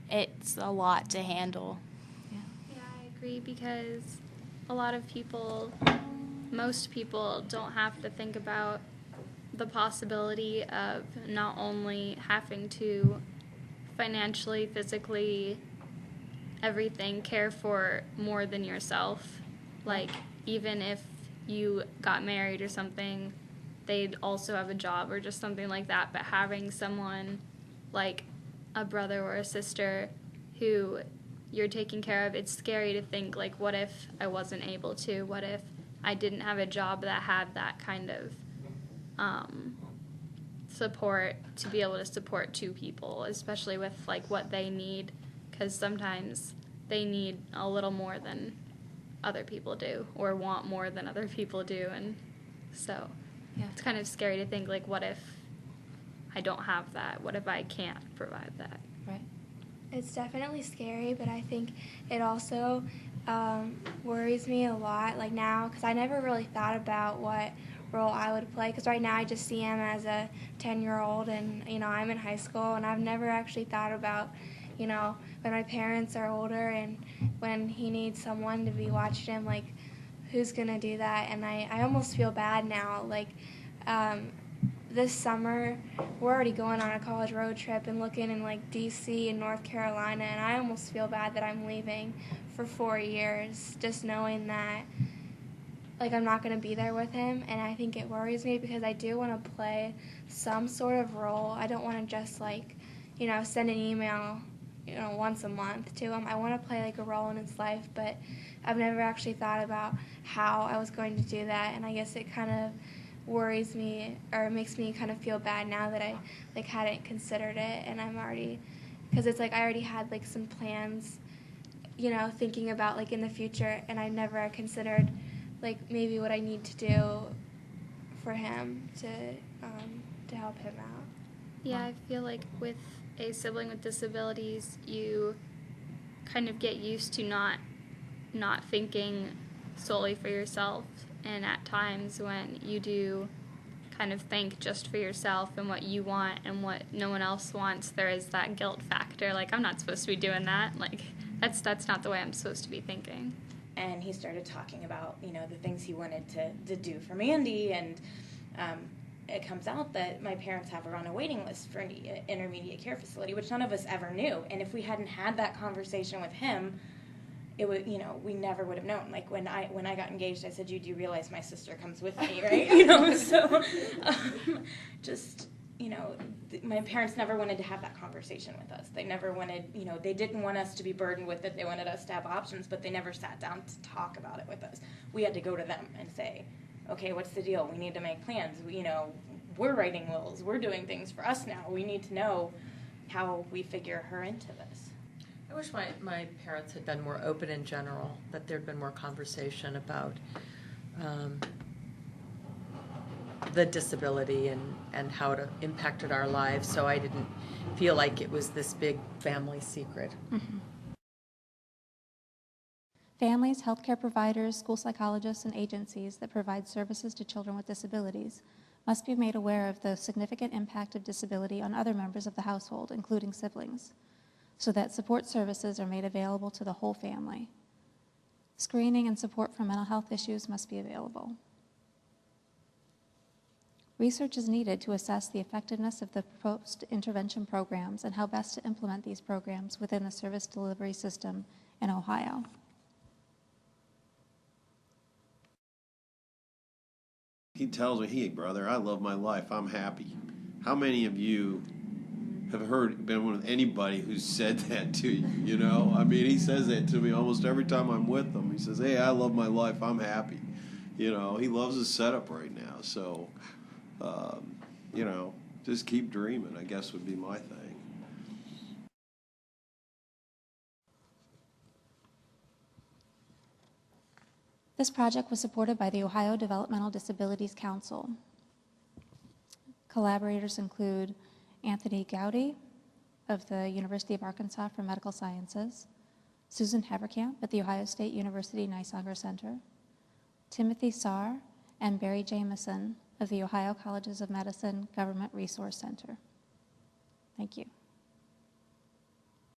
it's a lot to handle. Yeah, I agree, because a lot of people, most people don't have to think about the possibility of not only having to financially, physically, everything care for more than yourself. Like, even if you got married or something, they'd also have a job or just something like that. But having someone like a brother or a sister who you're taking care of, it's scary to think, like, what if I wasn't able to? What if I didn't have a job that had that kind of support to be able to support two people, especially with, like, what they need, because sometimes they need a little more than other people do, or want more than other people do, and so it's kind of scary to think, like, what if I don't have that? What if I can't provide that? Right. It's definitely scary, but I think it also worries me a lot, like now, because I never really thought about what role I would play, because right now I just see him as a 10-year-old, and, you know, I'm in high school, and I've never actually thought about, you know, when my parents are older and when he needs someone to be watching him, like, who's going to do that? And I almost feel bad now, like, this summer, we're already going on a college road trip and looking in, like, D.C. and North Carolina, and I almost feel bad that I'm leaving for 4 years, just knowing that, like, I'm not going to be there with him, and I think it worries me because I do want to play some sort of role. I don't want to just, like, you know, send an email, you know, once a month to him. I want to play, like, a role in his life, but I've never actually thought about how I was going to do that, and I guess it kind of worries me, or makes me kind of feel bad now that I, like, hadn't considered it, and I'm already, because it's like I already had, like, some plans, you know, thinking about, like, in the future, and I never considered, like, maybe what I need to do for him to help him out. Yeah, I feel like with a sibling with disabilities, you kind of get used to not thinking solely for yourself, and at times when you do kind of think just for yourself and what you want and what no one else wants, there is that guilt factor, like, I'm not supposed to be doing that, like, that's not the way I'm supposed to be thinking. And he started talking about, you know, the things he wanted to do for Mandy, and it comes out that my parents have her on a waiting list for an intermediate care facility, which none of us ever knew. And if we hadn't had that conversation with him, it would, you know, we never would have known. Like, when I got engaged, I said, "You do realize my sister comes with me, right?" You know, so just, you know, my parents never wanted to have that conversation with us. They never wanted, you know, they didn't want us to be burdened with it. They wanted us to have options, but they never sat down to talk about it with us. We had to go to them and say, okay, what's the deal? We need to make plans. You know, we're writing wills. We're doing things for us now. We need to know how we figure her into this. I wish my parents had been more open in general, that there'd been more conversation about the disability and how it impacted our lives, so I didn't feel like it was this big family secret. Mm-hmm. Families, healthcare providers, school psychologists, and agencies that provide services to children with disabilities must be made aware of the significant impact of disability on other members of the household, including siblings, so that support services are made available to the whole family. Screening and support for mental health issues must be available. Research is needed to assess the effectiveness of the proposed intervention programs and how best to implement these programs within the service delivery system in Ohio. He tells me, "Hey, brother, I love my life. I'm happy." How many of you have been with anybody who's said that to you? You know, I mean, he says that to me almost every time I'm with him. He says, "Hey, I love my life. I'm happy." You know, he loves his setup right now. So, you know, just keep dreaming, I guess, would be my thing. This project was supported by the Ohio Developmental Disabilities Council. Collaborators include Anthony Gowdy of the University of Arkansas for Medical Sciences, Susan Haverkamp at the Ohio State University Nisanger Center, Timothy Sarr and Barry Jameson of the Ohio Colleges of Medicine Government Resource Center. Thank you.